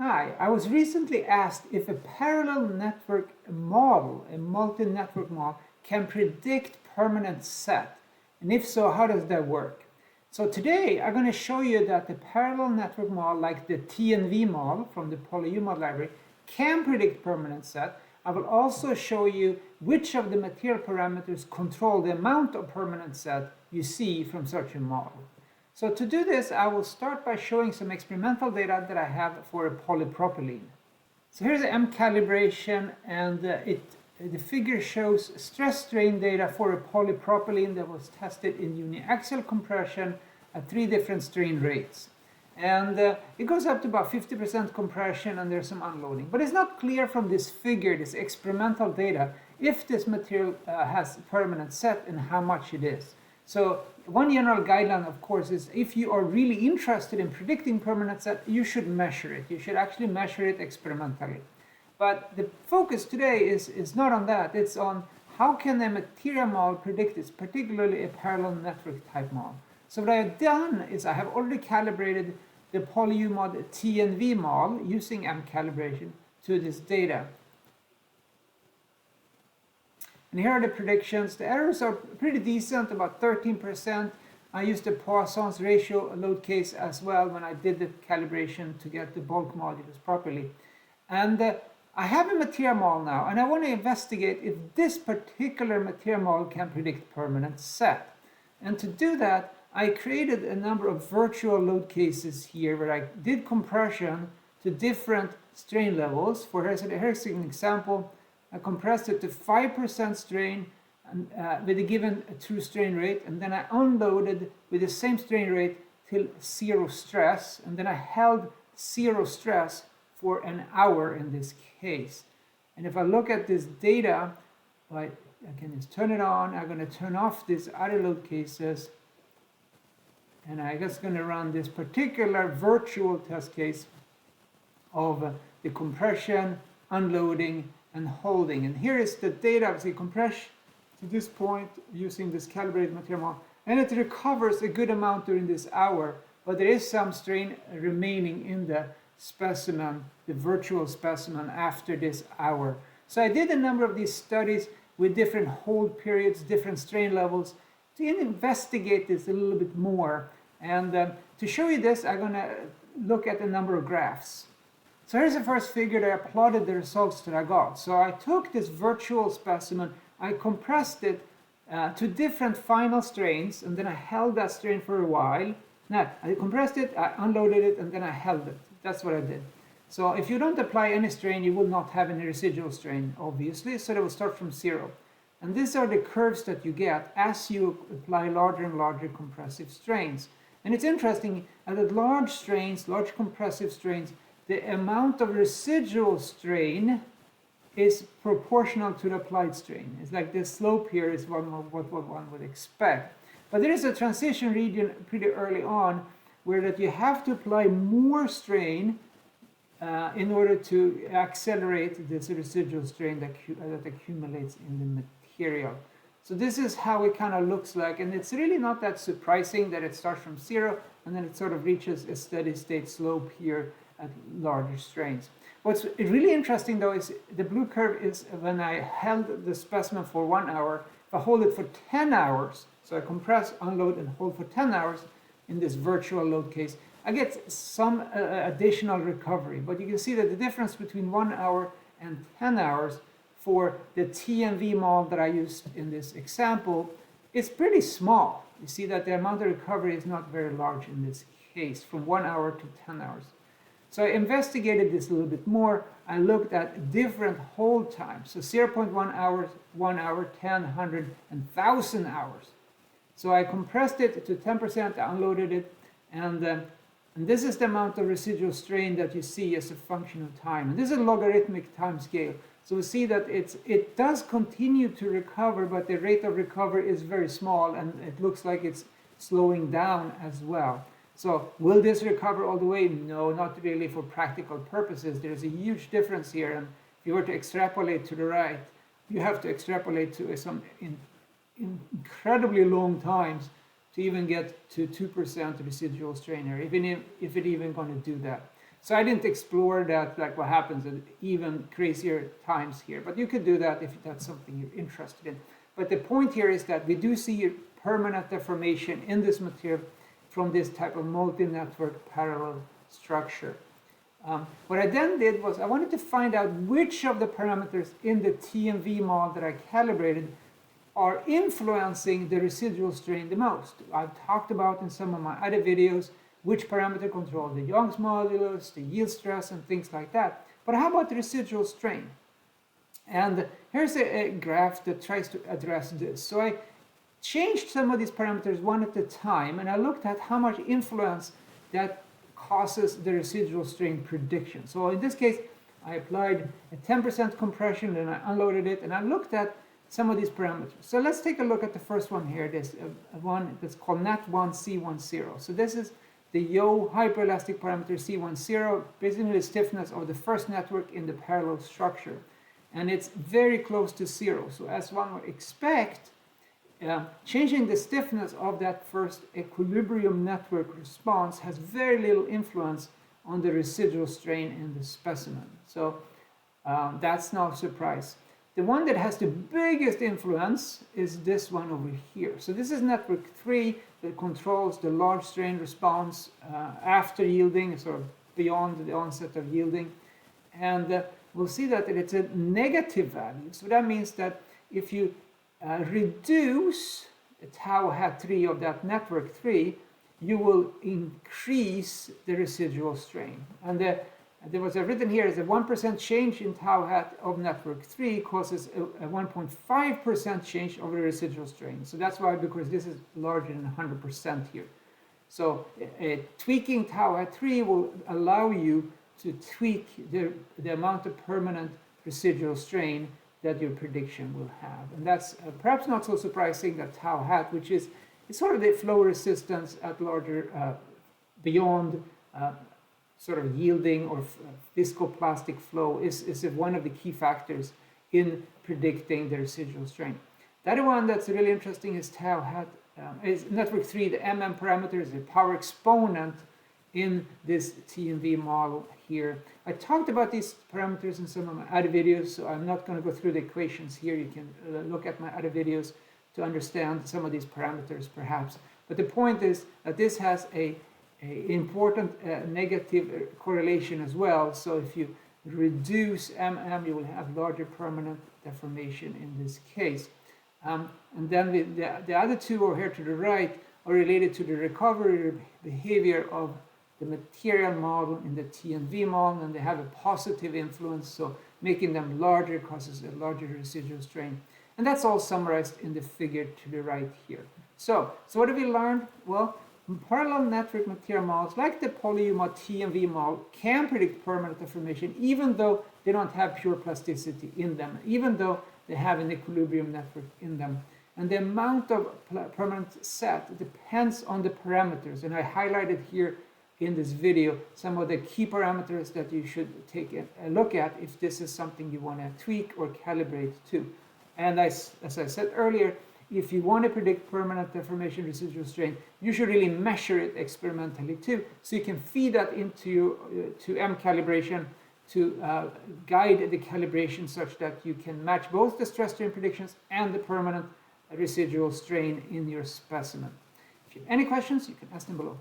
Hi, I was recently asked if a parallel network model, a multi-network model, can predict permanent set. And if so, how does that work? So today I'm going to show you that the parallel network model, like the TNV model from the PolyUMod library, can predict permanent set. I will also show you which of the material parameters control the amount of permanent set you see from such a model. So to do this, I will start by showing some experimental data that I have for a polypropylene. So here's the M calibration, and the figure shows stress-strain data for a polypropylene that was tested in uniaxial compression at 3 different strain rates. And it goes up to about 50% compression, and there's some unloading. But it's not clear from this figure, this experimental data, if this material has permanent set and how much it is. So one general guideline, of course, is if you are really interested in predicting permanent set, you should measure it. You should actually measure it experimentally. But the focus today is not on that. It's on how can a material model predict this, particularly a parallel network type model. So what I have done is I have already calibrated the PolyUMod TNV model using M calibration to this data. And here are the predictions. The errors are pretty decent, about 13%. I used the Poisson's ratio load case as well when I did the calibration to get the bulk modulus properly. And I have a material model now, and I want to investigate if this particular material model can predict permanent set. And to do that, I created a number of virtual load cases here where I did compression to different strain levels. Here's an example. I compressed it to 5% strain and, with a given true strain rate, and then I unloaded with the same strain rate till 0 stress, and then I held 0 stress for an hour in this case. And if I look at this data, I can just turn it on. I'm going to turn off these other load cases, and I'm just going to run this particular virtual test case of the compression, unloading, and holding. And here is the data of the compression to this point using this calibrated material model, and it recovers a good amount during this hour, but there is some strain remaining in the specimen, the virtual specimen, after this hour. So I did a number of these studies with different hold periods, different strain levels, to investigate this a little bit more. And to show you this, I'm going to look at a number of graphs. So here's the first figure that I plotted the results that I got. So I took this virtual specimen, I compressed it to different final strains, and then I held that strain for a while. Now, I compressed it, I unloaded it, and then I held it. That's what I did. So if you don't apply any strain, you will not have any residual strain, obviously, so they will start from 0. And these are the curves that you get as you apply larger and larger compressive strains. And it's interesting that at large strains, large compressive strains, the amount of residual strain is proportional to the applied strain. It's like the slope here is what one would expect. But there is a transition region pretty early on where that you have to apply more strain in order to accelerate this residual strain that accumulates in the material. So this is how it kind of looks like, and it's really not that surprising that it starts from 0 and then it sort of reaches a steady state slope here at larger strains. What's really interesting though is the blue curve is when I held the specimen for 1 hour. If I hold it for 10 hours, so I compress, unload, and hold for 10 hours in this virtual load case, I get some additional recovery. But you can see that the difference between 1 hour and 10 hours for the TNV model that I used in this example is pretty small. You see that the amount of recovery is not very large in this case, from 1 hour to 10 hours. So I investigated this a little bit more. I looked at different hold times. So 0.1 hours, 1 hour, 10, 100, and 1,000 hours. So I compressed it to 10%, I unloaded it, and this is the amount of residual strain that you see as a function of time. And this is a logarithmic time scale. So we see that it does continue to recover, but the rate of recovery is very small, and it looks like it's slowing down as well. So will this recover all the way? No, not really for practical purposes. There's a huge difference here, and if you were to extrapolate to the right, you have to extrapolate to some incredibly long times to even get to 2% residual strain here, even if it even going to do that. So I didn't explore that, like what happens at even crazier times here, but you could do that if that's something you're interested in. But the point here is that we do see permanent deformation in this material from this type of multi-network parallel structure. What I then did was I wanted to find out which of the parameters in the TNV model that I calibrated are influencing the residual strain the most. I've talked about in some of my other videos which parameter control the Young's modulus, the yield stress, and things like that. But how about the residual strain? And here's a graph that tries to address this. So I changed some of these parameters one at a time, and I looked at how much influence that causes the residual strain prediction. So in this case, I applied a 10% compression, and I unloaded it, and I looked at some of these parameters. So let's take a look at the first one here, this one that's called NAT1 C10. So this is the Yo hyperelastic parameter C10, basically the stiffness of the first network in the parallel structure. And it's very close to 0. So as one would expect, changing the stiffness of that first equilibrium network response has very little influence on the residual strain in the specimen. So that's no surprise. The one that has the biggest influence is this one over here. So this is network 3 that controls the large strain response after yielding, sort of beyond the onset of yielding. And we'll see that it's a negative value. So that means that if you reduce the tau hat 3 of that network 3, you will increase the residual strain. And there was written here is a 1% change in tau hat of network 3 causes a 1.5% change of the residual strain. So that's why, because this is larger than 100% here. So tweaking tau hat 3 will allow you to tweak the amount of permanent residual strain that your prediction will have. And that's perhaps not so surprising that tau hat, which is it's sort of the flow resistance at larger, beyond sort of yielding or viscoplastic flow is one of the key factors in predicting the residual strain. The other one that's really interesting is tau hat, is network 3, the MM parameter is the power exponent in this TNV model here. I talked about these parameters in some of my other videos, so I'm not going to go through the equations here. You can look at my other videos to understand some of these parameters perhaps. But the point is that this has a important negative correlation as well. So if you reduce MM, you will have larger permanent deformation in this case. And then the other two over here to the right are related to the recovery behavior of the material model in the TNV model, and they have a positive influence, so making them larger causes a larger residual strain. And that's all summarized in the figure to the right here. So what have we learned? Well, parallel network material models like the PolyUMod TNV model can predict permanent deformation even though they don't have pure plasticity in them, even though they have an equilibrium network in them. And the amount of permanent set depends on the parameters, and I highlighted here in this video some of the key parameters that you should take a look at if this is something you want to tweak or calibrate to. And as I said earlier, if you want to predict permanent deformation residual strain, you should really measure it experimentally too, so you can feed that into to M calibration to guide the calibration such that you can match both the stress strain predictions and the permanent residual strain in your specimen. If you have any questions, you can ask them below.